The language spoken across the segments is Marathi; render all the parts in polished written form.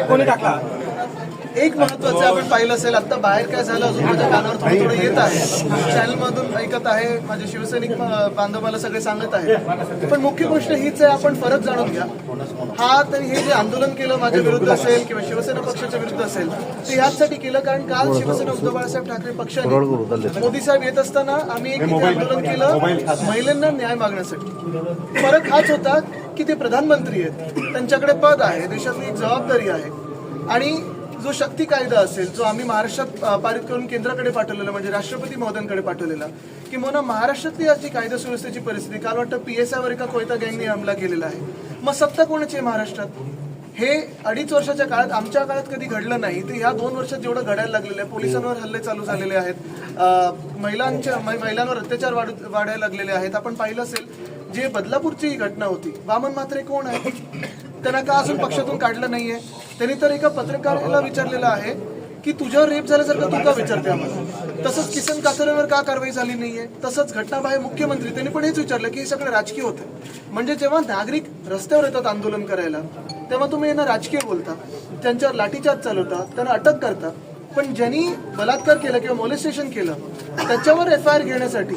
कोणी टाकला एक महत्वाचं आपण पाहिलं असेल, आता बाहेर काय झालं अजून माझ्या कानावर थोडं थोडं येत आहे, चॅनलमधून ऐकत आहे, माझे शिवसैनिक बांधव मला सगळे सांगत आहे. पण मुख्य गोष्ट हीच आहे, आपण फरक जाणून घ्या. हा तर हे जे आंदोलन केलं माझ्या विरुद्ध असेल किंवा शिवसेना पक्षाच्या विरुद्ध असेल ते याचसाठी केलं कारण काल शिवसेना उद्धव बाळासाहेब ठाकरे पक्षाने मोदी साहेब येत असताना आम्ही एक आंदोलन केलं महिलांना न्याय मागण्यासाठी. फरक हाच होता की ते प्रधानमंत्री आहेत, त्यांच्याकडे पद आहे, देशातली एक जबाबदारी आहे. आणि जो शक्ती कायदा असेल जो आम्ही महाराष्ट्रात पारित करून केंद्राकडे पाठवलेला म्हणजे राष्ट्रपती महोदयांकडे पाठवलेला की मोना महाराष्ट्रातली आजची कायदा सुव्यवस्थेची परिस्थिती काल वाटतं PSI वर एका कोयता गँगने हमला केलेला आहे. मग सत्ता कोणाची आहे महाराष्ट्रात? हे 2.5 वर्षाच्या काळात आमच्या काळात कधी घडलं नाही ते ह्या 2 वर्षात जेवढं घडायला लागलेलं आहे. पोलिसांवर हल्ले चालू झालेले आहेत, महिलांवर अत्याचार वाढायला लागलेले आहेत. आपण पाहिलं असेल जे बदलापूरची घटना होती, वामन म्हात्रे कोण आहे? त्यांना का अजून पक्षातून काढलं नाहीये? त्यांनी तर एका पत्रकाराला विचारलेलं आहे की तुझ्यावर रेप झाल्यासारखं तू का विचारते आम्हाला? तसंच किसन काथरेवर का कारवाई झाली नाहीये? तसंच घटनाबाह्य मुख्यमंत्री त्यांनी पण हेच विचारलं की हे सगळं राजकीय होतं. म्हणजे जेव्हा नागरिक रस्त्यावर येतात आंदोलन करायला तेव्हा तुम्ही यांना राजकीय बोलता, त्यांच्यावर लाठीचार्ज चालवता, त्यांना अटक करता. पण ज्यांनी बलात्कार केला किंवा मोलेस्टेशन केलं त्याच्यावर FIR घेण्यासाठी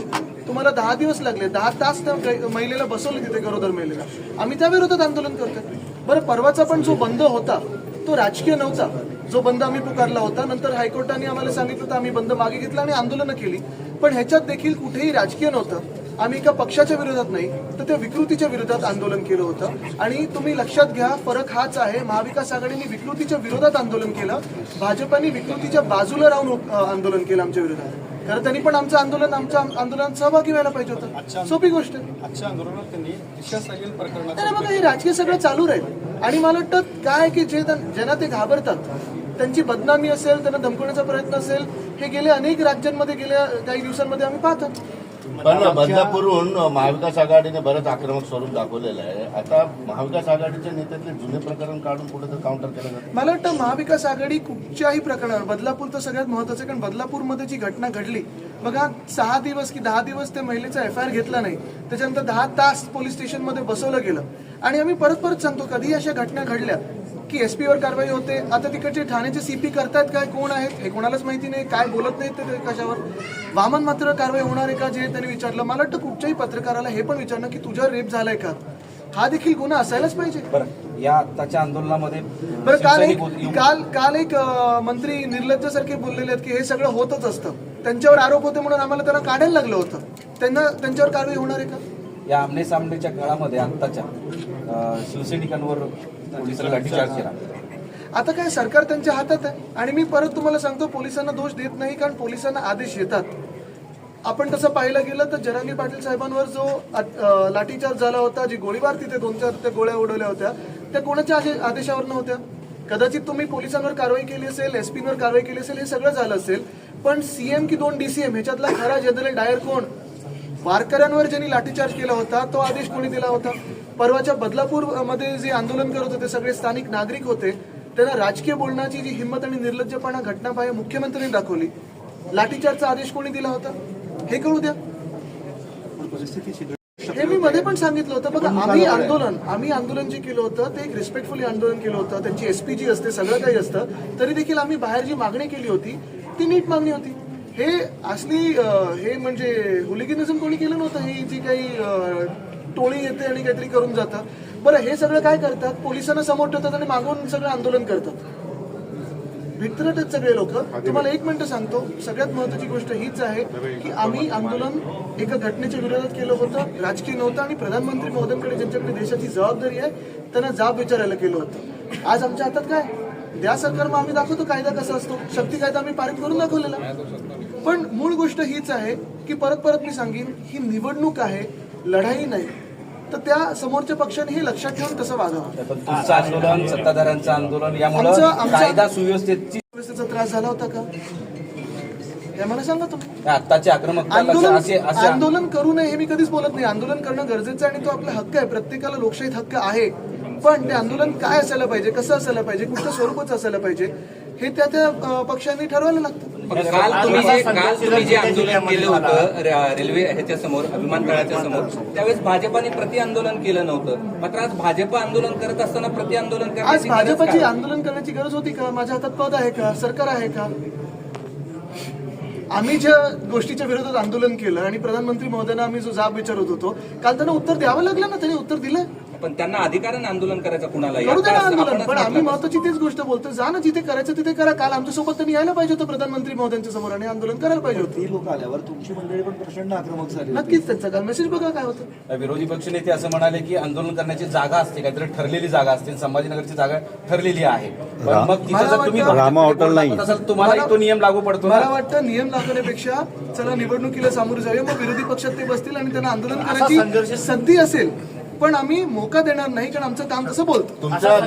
तुम्हाला 10 दिवस लागले, 10 तास त्या महिलेला बसवलं तिथे, गरोदर महिलेला. आम्ही त्या विरोधात आंदोलन करतोय. बरं, परवाचा पण जो बंद होता तो राजकीय नव्हता. जो बंद आम्ही पुकारला होता, नंतर हायकोर्टाने आम्हाला सांगितलं तर आम्ही बंद मागे घेतला आणि आंदोलनं केली. पण ह्याच्यात देखील कुठेही राजकीय नव्हतं. आम्ही एका पक्षाच्या विरोधात नाही तर त्या विकृतीच्या विरोधात आंदोलन केलं होतं. आणि तुम्ही लक्षात घ्या, फरक हाच आहे, महाविकास आघाडीने विकृतीच्या विरोधात आंदोलन केलं, भाजपाने विकृतीच्या बाजूला राहून आंदोलन केलं आमच्या विरोधात. कारण त्यांनी पण आमच्या आंदोलनात सहभागी व्हायला पाहिजे होतं. सोपी गोष्ट आहे. आजच्या आंदोलनात त्यांनी दिशा साहिल प्रकरणात बघा, हे राजकीय सगळं चालू राहील. आणि मला वाटतं काय की ज्यांना ते घाबरतात त्यांची बदनामी असेल, त्यांना धमकवण्याचा प्रयत्न असेल, हे गेल्या अनेक राज्यांमध्ये गेल्या काही दिवसांमध्ये आम्ही पाहतो. पण बदलापूरहून महाविकास आघाडीने बरंच आक्रमक स्वरूप दाखवलेलं आहे. आता महाविकास आघाडीच्या नेत्यातले जुने प्रकरण काढून कुठे तर काउंटर केलं जातं. मला वाटतं महाविकास आघाडी कुठच्याही प्रकरणावर, बदलापूर तर सगळ्यात महत्वाचं, कारण बदलापूरमध्ये जी घटना घडली बघा, 6 दिवस की 10 दिवस त्या महिलेचा FIR घेतला नाही, त्याच्यानंतर 10 तास पोलीस स्टेशनमध्ये बसवलं गेलं. आणि आम्ही परत परत सांगतो, कधी अशा घटना घडल्या की SP वर कारवाई होते. आता तिकडचे ठाण्याचे CP करतायत काय, कोण आहेत हे कोणालाच माहिती नाही, काय बोलत नाहीत ते कशावर. वामन मात्र कारवाई होणार आहे का जे त्यांनी विचारलं. मला वाटतं कुठच्याही पत्रकाराला हे पण विचारणं की तुझ्यावर रेप झालाय का, हा देखील गुन्हा असायलाच पाहिजे. या आताच्या आंदोलनामध्ये बरं, काल एक मंत्री निर्लज्जासारखे बोललेले आहेत की हे सगळं होतच असतं, त्यांच्यावर आरोप होते म्हणून आम्हाला त्यांना काढायला लागलं होतं. त्यांच्यावर कारवाई होणार आहे का? या आमने सामनेच्या काळामध्ये आत्ताच्या शिवसैनिकांवर पोलिसांनी लाठीचार्ज केला. आता काय, सरकार त्यांच्या हातात आहे. आणि मी परत तुम्हाला सांगतो, पोलिसांना दोष देत नाही, कारण पोलिसांना आदेश येतात. आपण तसं पाहायला गेलं तर जरांगे पाटील साहेबांवर जो लाठीचार्ज झाला होता, जी गोळीबार तिथे 2-4 गोळ्या उडवल्या होत्या, त्या कोणाच्या आदेशावर नव्हत्या. कदाचित तुम्ही पोलिसांवर कारवाई केली असेल, SP वर कारवाई केली असेल, हे सगळं झालं असेल. पण CM की 2 DCM ह्याच्यातला खरा जनरल डायर कोण? वारकऱ्यांवर ज्यांनी लाठीचार्ज केला होता तो आदेश कोणी दिला होता? परवाच्या बदलापूर मध्ये जे आंदोलन करत होते सगळे स्थानिक नागरिक होते, त्यांना राजकीय बोलण्याची जी हिंमत आणि निर्लज्जपणा घटनाबाह्य मुख्यमंत्र्यांनी दाखवली. लाठीचार्जचा आदेश कोणी दिला होता हे कळू द्या. हे मी मध्ये पण सांगितलं होतं. बघा, आम्ही आंदोलन जे केलं होतं ते एक रिस्पेक्टफुली आंदोलन केलं होतं. त्यांची SP जी असते, सगळं काही असतं, तरी देखील आम्ही बाहेर जी मागणी केली होती ती नीट मागणी होती. हे असली हे म्हणजे हुलिगिनिझम कोणी केलं नव्हतं. ही जी काही टोळी येते आणि काहीतरी करून जातं. बरं, हे सगळं काय करतात, पोलिसांना समोर ठेवतात आणि मागून सगळं आंदोलन करतात. भितरटच सगळे लोक. तुम्हाला एक मिनिट सांगतो, सगळ्यात महत्वाची गोष्ट हीच आहे की आम्ही आंदोलन एका घटनेच्या विरोधात केलं होतं, राजकीय नव्हतं, आणि प्रधानमंत्री मोदींकडे ज्यांच्याकडे देशाची जबाबदारी आहे त्यांना जाब विचारायला केलं होतं. आज आमच्या हातात काय, द्या सरकार, मग आम्ही दाखवतो कायदा कसा असतो. शक्ती कायदा आम्ही पारित करून दाखवलेला. पण मूळ गोष्ट हीच आहे की परत मी सांगेन, ही निवडणूक आहे, लढाई नाही. तर त्या समोरच्या पक्षाने हे लक्षात ठेवून तसं वागावं. पण तुमचं आंदोलन, सत्ताधाऱ्यांचं आंदोलन, यामुळे कायदा सुव्यवस्थेची व्यवस्थेचा त्रास झाला होता का, हे मला सांगा तुम्ही. आत्ताची आक्रमकता असे आंदोलन करू नये हे मी कधीच बोलत नाही. आंदोलन करणं गरजेचं आहे आणि तो आपला हक्क आहे. प्रत्येकाला लोकशाहीत हक्क आहे. पण ते आंदोलन काय असायला पाहिजे, कसं असायला पाहिजे, कुठल्या स्वरूपाचं असायला पाहिजे, हे त्या पक्षांनी ठरवायला लागतं. काल तुम्ही जे आंदोलन केलं होतं रेल्वे ह्याच्या समोर, विमानतळाच्या समोर, त्यावेळेस भाजपाने प्रति आंदोलन केलं नव्हतं. मात्र आज भाजप आंदोलन करत असताना प्रति आंदोलन आज करण्याची गरज भाजपची का? आंदोलन करण्याची गरज होती का? माझ्या हातात पद आहे का, सरकार आहे का? आम्ही ज्या गोष्टीच्या विरोधात आंदोलन केलं आणि प्रधानमंत्री महोदयांना आम्ही जो जाब विचारत होतो, काल त्यांना उत्तर द्यावं लागलं ना, त्यांनी उत्तर दिलं. पण त्यांना अधिकाराने आंदोलन करायचं कुणाला? करू दे ना यात आंदोलन, आपणच पण आम्ही म्हटलं. महत्वाची तीच गोष्ट बोलतो, जा ना जिथे करायचं तिथे करा. काल आमच्यासोबत त्यांनी यायला पाहिजे होतं प्रधानमंत्री महोदयांच्या समोर आणि आंदोलन करायला पाहिजे होतं. ती लोक आल्यावर तुमची मंडळी पण प्रचंड आक्रमक झाली. नक्कीच त्यांचा काल मेसेज बघा काय होतं. विरोधी पक्षनेते असं म्हणाले की आंदोलन करण्याची जागा असते, काहीतरी ठरलेली जागा असते, संभाजीनगरची जागा ठरलेली आहे. पण मग तिथे जर तुम्ही रामा हॉटेल नाही. तुम्हाला तो नियम लागू पडतो ना? मला वाटतं नियम लागण्यापेक्षा चला निवडणुकीला सामोरे जाऊया, मग विरोधी पक्षात ते बसतील आणि त्यांना आंदोलन करायची संधी असेल. पण आम्ही मोका देणार नाही, कारण आमचं काम तसं बोलतं. तुमच्या